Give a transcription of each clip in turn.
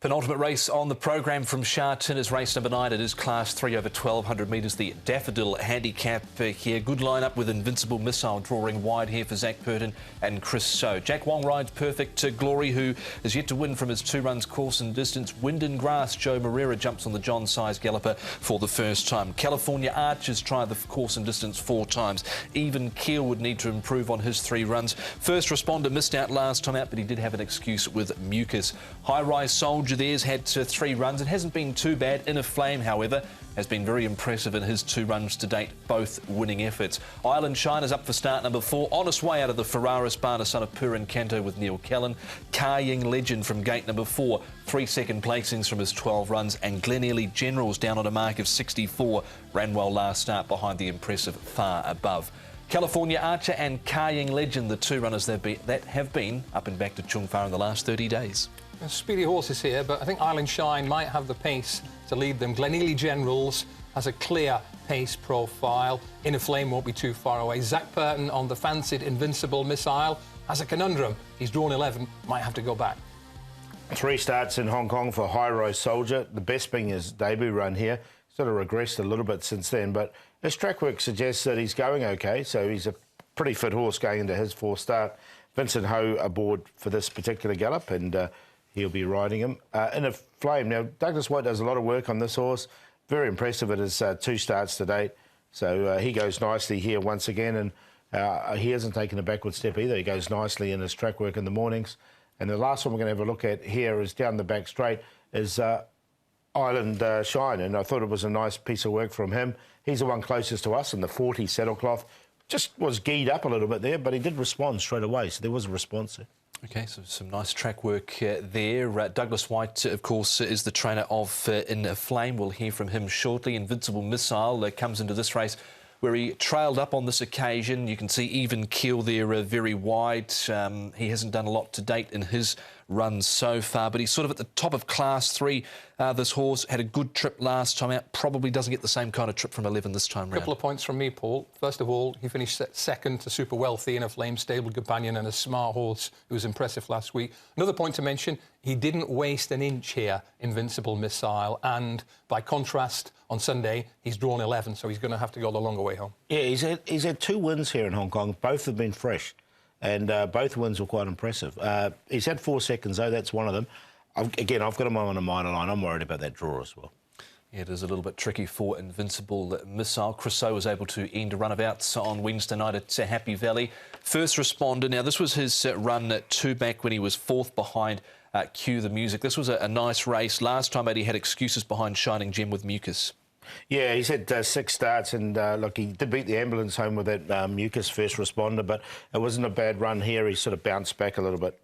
Penultimate race on the program from Sha Tin is race number 9. It is Class 3 over 1,200 metres, the Daffodil handicap here. Good lineup with Invincible Missile drawing wide here for Zach Purton and Chris So. Jack Wong rides Perfect to Glory, who is yet to win from his 2 runs course and distance. Wind and Grass, Joe Moreira jumps on the John Size Galloper for the first time. California Archers try the course and distance 4 times. Even Keel would need to improve on his 3 runs. First Responder missed out last time out, but he did have an excuse with mucus. High Rise Soldier there's had 3 runs. It hasn't been too bad. Inner Flame, however, has been very impressive in his 2 runs to date, both winning efforts. Island Shine is up for start number 4. On its way out of the Ferraris Barna, son of Purin Canto with Neil Callan. Karying Legend from gate number 4. 3 second placings from his 12 runs. And Glenealy Generals down on a mark of 64. Ran well last start behind the impressive Far Above. California Archer and Karying Legend, the 2 runners that have been up and back to Chung Far in the last 30 days. Speedy horses here, but I think Island Shine might have the pace to lead them. Glenealy Generals has a clear pace profile. Inner Flame won't be too far away. Zach Purton on the fancied Invincible Missile has a conundrum. He's drawn 11, might have to go back. 3 starts in Hong Kong for High Rise Soldier. The best being his debut run here. Sort of regressed a little bit since then, but his track work suggests that he's going okay, so he's a pretty fit horse going into his 4th start. Vincent Ho aboard for this particular gallop, and he'll be riding him. Inner Flame. Now, Douglas White does a lot of work on this horse. Very impressive at his 2 starts to date. So he goes nicely here once again, and he hasn't taken a backward step either. He goes nicely in his track work in the mornings. And the last one we're going to have a look at here is down the back straight is Island Shine, and I thought it was a nice piece of work from him. He's the one closest to us in the 40 saddlecloth. Just was geed up a little bit there, but he did respond straight away, so there was a response there. OK, so some nice track work there. Douglas White, of course, is the trainer of Inner Flame. We'll hear from him shortly. Invincible Missile comes into this race where he trailed up on this occasion. You can see Even Keel there very wide. He hasn't done a lot to date in his runs so far, but he's sort of at the top of Class 3. This horse had a good trip last time out. Probably doesn't get the same kind of trip from 11 this time round. A couple of points from me, Paul. First of all, he finished second to Super Wealthy, Inner Flame, stable companion and a smart horse who was impressive last week. Another point to mention, he didn't waste an inch here, Invincible Missile, and by contrast, on Sunday, he's drawn 11, so he's going to have to go the longer way home. Yeah, he's had 2 wins here in Hong Kong. Both have been fresh, and both wins were quite impressive. He's had 4 seconds, though. That's one of them. I've got him on a minor line. I'm worried about that draw as well. Yeah, it is a little bit tricky for Invincible Missile. Chris So was able to end a run of outs on Wednesday night at Happy Valley. First Responder. Now, this was his run 2 back when he was 4th behind Cue the Music. This was a nice race. Last time out, he had excuses behind Shining Gem with mucus. Yeah, he's had 6 starts, and look, he did beat the ambulance home with that mucus First Responder, but it wasn't a bad run here. He sort of bounced back a little bit.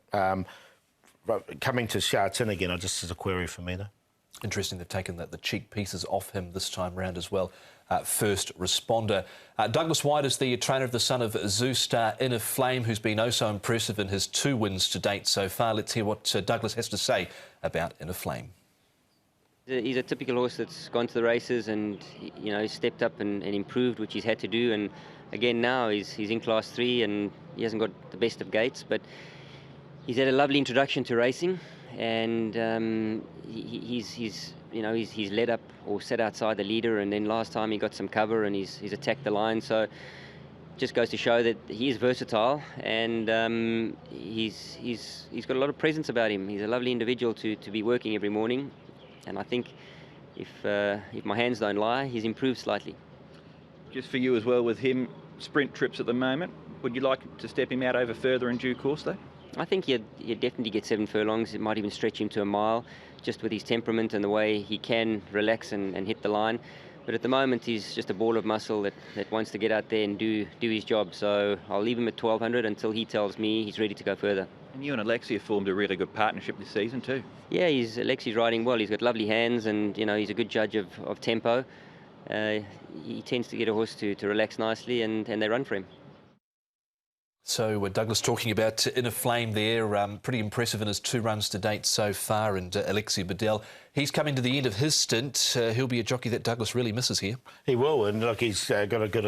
Coming to Sha Tin again, just as a query for me, though. Interesting they've taken the cheek pieces off him this time round as well. First Responder. Douglas White is the trainer of the son of Zeus Star, Inner Flame, who's been oh so impressive in his 2 wins to date so far. Let's hear what Douglas has to say about Inner Flame. He's a typical horse that's gone to the races and, you know, he's stepped up and improved, which he's had to do. And again, now he's in Class 3 and he hasn't got the best of gaits, but he's had a lovely introduction to racing, and he's led up or set outside the leader, and then last time he got some cover and he's attacked the line. So just goes to show that he is versatile, and he's got a lot of presence about him. He's a lovely individual to be working every morning. And I think if my hands don't lie, he's improved slightly. Just for you as well, with him, sprint trips at the moment, would you like to step him out over further in due course, though? I think he'd definitely get 7 furlongs. It might even stretch him to a mile, just with his temperament and the way he can relax and hit the line. But at the moment, he's just a ball of muscle that wants to get out there and do his job. So I'll leave him at 1,200 until he tells me he's ready to go further. And you and Alexi have formed a really good partnership this season too. Yeah, Alexi's riding well. He's got lovely hands, and you know, he's a good judge of tempo. He tends to get a horse to relax nicely, and they run for him. So Douglas talking about Inner Flame there, pretty impressive in his 2 runs to date so far, and Alexi Bedell, he's coming to the end of his stint. He'll be a jockey that Douglas really misses here. He will, and look, he's got a good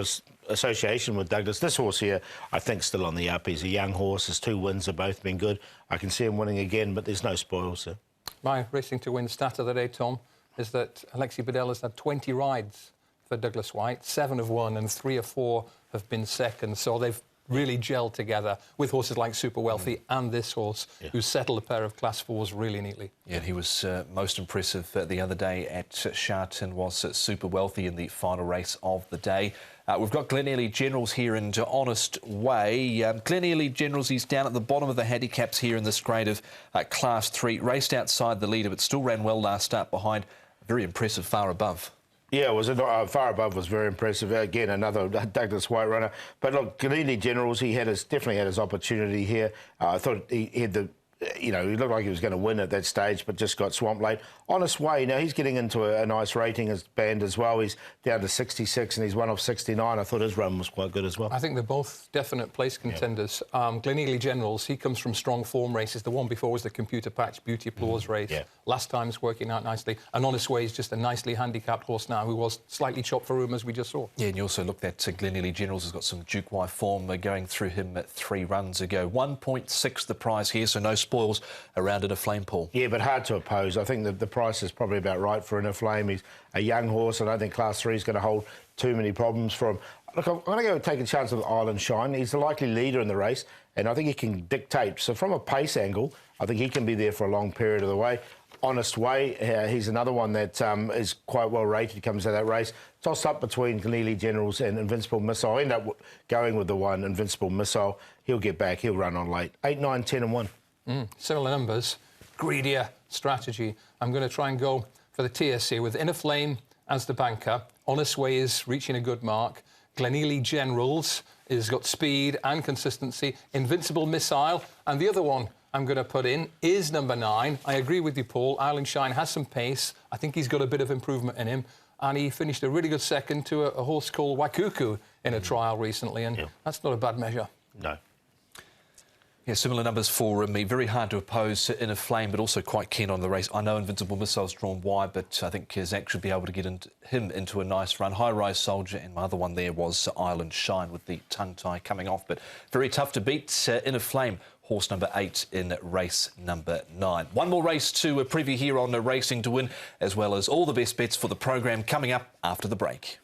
association with Douglas. This horse here, I think, still on the up. He's a young horse. His 2 wins have both been good. I can see him winning again, but there's no spoils there. My racing to win stat of the day, Tom, is that Alexi Bedell has had 20 rides for Douglas White. 7 have won and 3 or 4 have been second. So they've really gelled together with horses like Super Wealthy and this horse, who settled a pair of Class 4s really neatly. Yeah, he was most impressive the other day at Sha Tin, was Super Wealthy in the final race of the day. We've got Glen Early Generals here in Honest Way. Glen Early Generals, he's down at the bottom of the handicaps here in this grade of Class 3. Raced outside the leader, but still ran well last start behind a very impressive Far Above. Yeah, it was Far Above was very impressive. Again, another Douglas White runner. But look, Glen Early Generals, he definitely had his opportunity here. I thought he had the... he looked like he was going to win at that stage, but just got swamped late. Honest Way, now he's getting into a nice rating as band as well. He's down to 66 and he's 1 of 69. I thought his run was quite good as well. I think they're both definite place contenders. Glen Early Generals, he comes from strong form races. The one before was the Computer Patch Beauty Applause race. Last time's working out nicely. And Honest Way is just a nicely handicapped horse now, who was slightly chopped for room, as we just saw. Yeah, and you also looked at Glen Early Generals has got some Duke Y form going through him at 3 runs ago. 1.6 the prize here, so no spoils around in a flame pool. Yeah, but hard to oppose. I think the price is probably about right for In a Flame. He's a young horse. I don't think Class 3 is going to hold too many problems for him. Look, I'm going to go take a chance with Island Shine. He's the likely leader in the race, and I think he can dictate. So from a pace angle, I think he can be there for a long period of the way. Honest Way, he's another one that is quite well rated. He comes to that race. Tossed up between Glen Early Generals and Invincible Missile. I end up going with the one, Invincible Missile. He'll get back. He'll run on late. 8, 9, 10 and 1. Similar numbers, greedier strategy. I'm going to try and go for the TSC with In a Flame as the banker. Honest Way is reaching a good mark. Glen Early Generals has got speed and consistency. Invincible Missile. And the other one I'm going to put in is number 9. I agree with you, Paul. Island Shine has some pace. I think he's got a bit of improvement in him. And he finished a really good second to a horse called Waikuku in a trial recently. And that's not a bad measure. No. Yeah, similar numbers for me. Very hard to oppose In a Flame, but also quite keen on the race. I know Invincible Missile's drawn wide, but I think Zach should be able to get him into a nice run. High Rise Soldier, and my other one there was Island Shine with the tongue tie coming off. But very tough to beat. In a Flame, horse number 8 in race number 9. One more race to preview here on Racing to Win, as well as all the best bets for the program coming up after the break.